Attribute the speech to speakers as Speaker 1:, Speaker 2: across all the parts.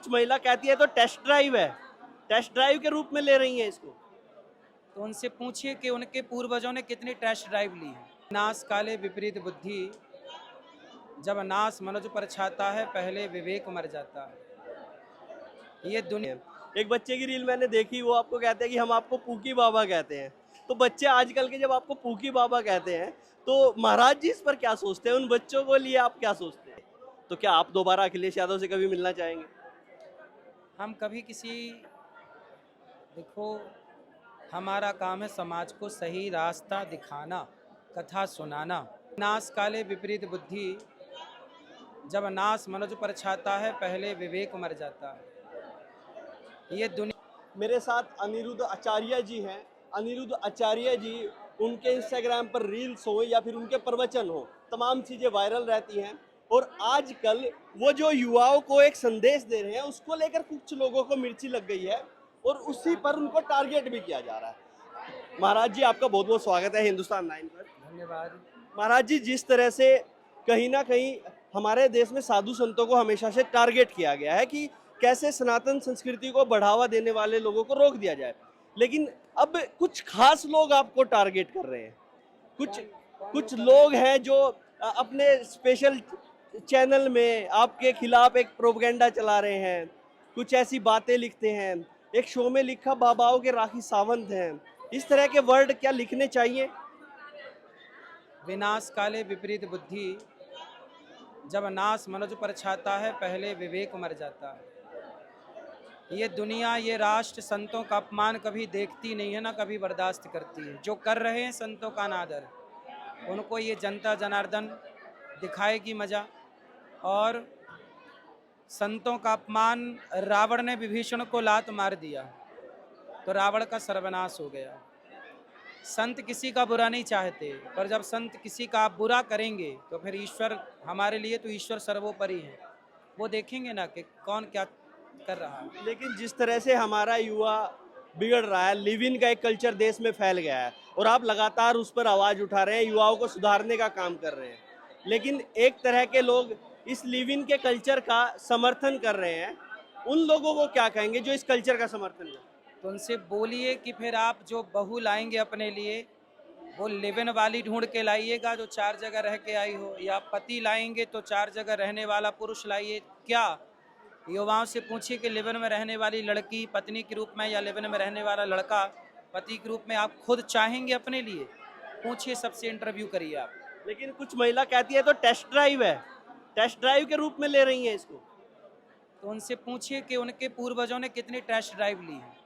Speaker 1: कुछ महिला कहती है तो टेस्ट ड्राइव है, टेस्ट ड्राइव के रूप में ले रही हैं इसको।
Speaker 2: तो उनसे पूछिए कि उनके पूर्वजों ने कितनी टेस्ट ड्राइव ली है। नास काले विपरीत बुद्धि, जब नास मनुज पर छाता है पहले विवेक मर जाता है। ये दुनिया
Speaker 1: एक बच्चे की रील मैंने देखी, वो आपको कहते हैं कि हम आपको पूकी बाबा कहते हैं। तो बच्चे आजकल के जब आपको पूकी बाबा कहते हैं तो महाराज जी इस पर क्या सोचते हैं, उन बच्चों को लिए आप क्या सोचते हैं? तो क्या आप दोबारा अखिलेश यादव से कभी मिलना चाहेंगे?
Speaker 2: हम कभी किसी, देखो, हमारा काम है समाज को सही रास्ता दिखाना, कथा सुनाना। नास काले विपरीत बुद्धि, जब नास मनुज पर छाता है पहले विवेक मर जाता है। ये दुनिया
Speaker 1: मेरे साथ अनिरुद्ध आचार्य जी हैं। अनिरुद्ध आचार्य जी, उनके इंस्टाग्राम पर रील्स हो या फिर उनके प्रवचन हो, तमाम चीज़ें वायरल रहती हैं। और आजकल वो जो युवाओं को एक संदेश दे रहे हैं, उसको लेकर कुछ लोगों को मिर्ची लग गई है और उसी पर उनको टारगेट भी किया जा रहा है। महाराज जी, आपका बहुत बहुत स्वागत है हिंदुस्तान 9 पर।
Speaker 2: धन्यवाद।
Speaker 1: महाराज जी, जिस तरह से कहीं ना कहीं हमारे देश में साधु संतों को हमेशा से टारगेट किया गया है कि कैसे सनातन संस्कृति को बढ़ावा देने वाले लोगों को रोक दिया जाए, लेकिन अब कुछ खास लोग आपको टारगेट कर रहे हैं। कुछ कुछ लोग हैं जो अपने स्पेशल चैनल में आपके खिलाफ एक प्रोपेगेंडा चला रहे हैं, कुछ ऐसी बातें लिखते हैं। एक शो में लिखा बाबाओं के राखी सावंत हैं। इस तरह के वर्ड क्या लिखने चाहिए?
Speaker 2: विनाश काले विपरीत बुद्धि, जब नास मनुज पर छाता है पहले विवेक मर जाता है। ये दुनिया, ये राष्ट्र संतों का अपमान कभी देखती नहीं है, ना कभी बर्दाश्त करती है। जो कर रहे हैं संतों का अनादर, उनको ये जनता जनार्दन दिखाएगी मजा। और संतों का अपमान, रावण ने विभीषण को लात मार दिया तो रावण का सर्वनाश हो गया। संत किसी का बुरा नहीं चाहते, पर जब संत किसी का आप बुरा करेंगे तो फिर ईश्वर, हमारे लिए तो ईश्वर सर्वोपरि है, वो देखेंगे ना कि कौन क्या कर रहा है।
Speaker 1: लेकिन जिस तरह से हमारा युवा बिगड़ रहा है, लिव इन का एक कल्चर देश में फैल गया है और आप लगातार उस पर आवाज उठा रहे हैं, युवाओं को सुधारने का काम कर रहे हैं, लेकिन एक तरह के लोग इस लिव इन के कल्चर का समर्थन कर रहे हैं। उन लोगों को क्या कहेंगे जो इस कल्चर का समर्थन करें?
Speaker 2: तो उनसे बोलिए कि फिर आप जो बहू लाएंगे अपने लिए, वो लिव इन वाली ढूंढ के लाइएगा जो 4 जगह रह के आई हो, या पति लाएंगे तो 4 जगह रहने वाला पुरुष लाइए। क्या युवाओं से पूछिए कि लिव इन में रहने वाली लड़की पत्नी के रूप में, या लिव इन में रहने वाला लड़का पति के रूप में आप खुद चाहेंगे अपने लिए? पूछिए, सबसे इंटरव्यू करिए आप।
Speaker 1: लेकिन कुछ महिला कहती है तो टेस्ट ड्राइव है, टेस्ट ड्राइव के रूप में ले रही हैं इसको।
Speaker 2: तो उनसे पूछिए कि उनके पूर्वजों ने कितनी टेस्ट ड्राइव ली है।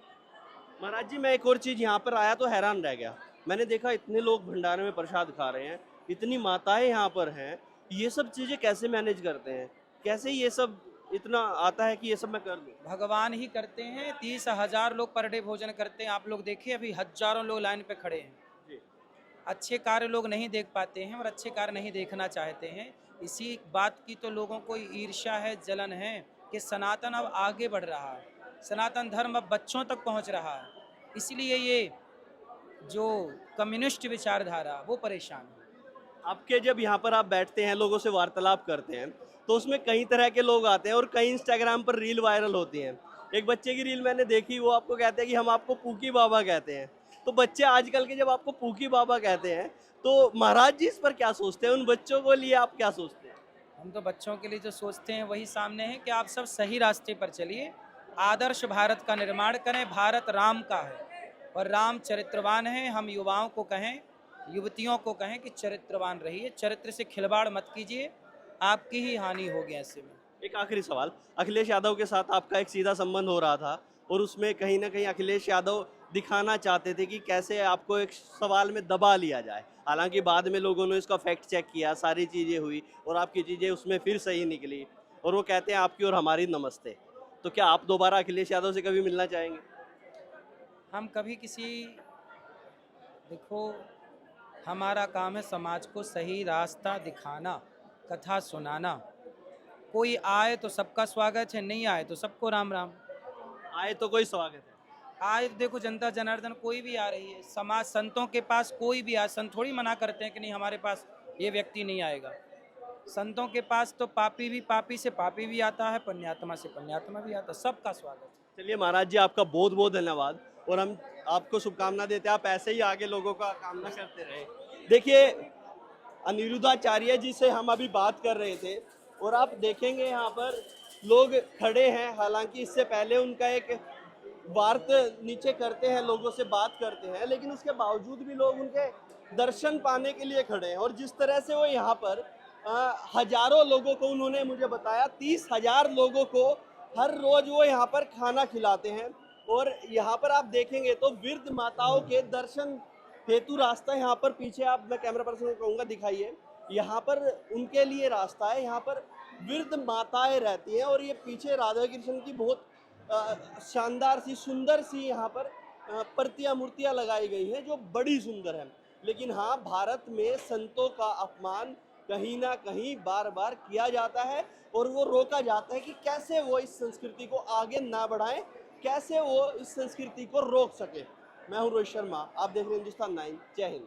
Speaker 1: महाराज जी, मैं एक और चीज़ यहाँ पर आया तो हैरान रह गया। मैंने देखा इतने लोग भंडारे में प्रसाद खा रहे हैं, इतनी माताएं यहाँ पर हैं, ये सब चीज़ें कैसे मैनेज करते हैं? कैसे ये सब इतना आता है कि ये सब मैं कर दूँ?
Speaker 2: भगवान ही करते हैं। 30,000 लोग पर डे भोजन करते हैं। आप लोग देखिए, अभी हजारों लोग लाइन पे खड़े हैं।
Speaker 1: जी।
Speaker 2: अच्छे कार्य लोग नहीं देख पाते हैं और अच्छे कार्य नहीं देखना चाहते हैं। इसी बात की तो लोगों को ईर्ष्या है, जलन है कि सनातन अब आगे बढ़ रहा है, सनातन धर्म अब बच्चों तक पहुंच रहा है। इसलिए ये जो कम्युनिस्ट विचारधारा, वो परेशान है।
Speaker 1: आपके जब यहाँ पर आप बैठते हैं, लोगों से वार्तालाप करते हैं, तो उसमें कई तरह के लोग आते हैं और कई इंस्टाग्राम पर रील वायरल होती हैं। एक बच्चे की रील मैंने देखी, वो आपको कहते हैं कि हम आपको पूकी बाबा कहते हैं। तो बच्चे आजकल के जब आपको पूकी बाबा कहते हैं तो महाराज जी इस पर क्या सोचते हैं? उन बच्चों को लिए आप क्या सोचते हैं?
Speaker 2: हम तो बच्चों के लिए जो सोचते हैं वही सामने है कि आप सब सही रास्ते पर चलिए, आदर्श भारत का निर्माण करें। भारत राम का है और राम चरित्रवान है। हम युवाओं को कहें, युवतियों को कहें कि चरित्रवान रहिए, चरित्र से खिलवाड़ मत कीजिए, आपकी ही हानि होगी ऐसे में।
Speaker 1: एक आखिरी सवाल, अखिलेश यादव के साथ आपका एक सीधा संबंध हो रहा था और उसमें कहीं ना कहीं अखिलेश यादव दिखाना चाहते थे कि कैसे आपको एक सवाल में दबा लिया जाए। हालांकि बाद में लोगों ने इसका फैक्ट चेक किया, सारी चीज़ें हुई और आपकी चीज़ें उसमें फिर सही निकली और वो कहते हैं आपकी और हमारी नमस्ते। तो क्या आप दोबारा अखिलेश यादव से कभी मिलना चाहेंगे?
Speaker 2: हम कभी किसी, देखो, हमारा काम है समाज को सही रास्ता दिखाना, कथा सुनाना। कोई आए तो सबका स्वागत है, नहीं आए तो सबको राम राम।
Speaker 1: आए तो कोई स्वागत है।
Speaker 2: आज देखो, जनता जनार्दन कोई भी आ रही है, समाज संतों के पास कोई भी आए, संत थोड़ी मना करते हैं कि नहीं हमारे पास ये व्यक्ति नहीं आएगा। संतों के पास तो पापी भी पापी से पापी भी आता है, पुण्यात्मा से पुण्यात्मा भी आता है, सबका स्वागत है।
Speaker 1: चलिए महाराज जी, आपका बहुत बहुत धन्यवाद, और हम आपको शुभकामना देते हैं, आप ऐसे ही आगे लोगों का कामना करते रहे। देखिए, अनिरुद्धाचार्य जी से हम अभी बात कर रहे थे, और आप देखेंगे यहाँ पर लोग खड़े हैं, हालांकि इससे पहले उनका एक वार्त नीचे करते हैं, लोगों से बात करते हैं, लेकिन उसके बावजूद भी लोग उनके दर्शन पाने के लिए खड़े हैं। और जिस तरह से वो यहाँ पर हजारों लोगों को, उन्होंने मुझे बताया 30,000 लोगों को हर रोज वो यहाँ पर खाना खिलाते हैं। और यहाँ पर आप देखेंगे तो वृद्ध माताओं के दर्शन हेतु रास्ता यहाँ पर पीछे, आप, मैं कैमरा पर्सन को कहूँगा दिखाइए, यहाँ पर उनके लिए रास्ता है। यहाँ पर वृद्ध माताएं रहती हैं, और ये पीछे राधा कृष्ण की बहुत शानदार सी, सुंदर सी यहाँ पर प्रतियां, मूर्तियां लगाई गई हैं, जो बड़ी सुंदर है। लेकिन हाँ, भारत में संतों का अपमान कहीं ना कहीं बार बार किया जाता है, और वो रोका जाता है कि कैसे वो इस संस्कृति को आगे ना बढ़ाएं, कैसे वो इस संस्कृति को रोक सके। मैं हूँ रोहित शर्मा, आप देख रहे हैं हिंदुस्तान 9। जय हिंद।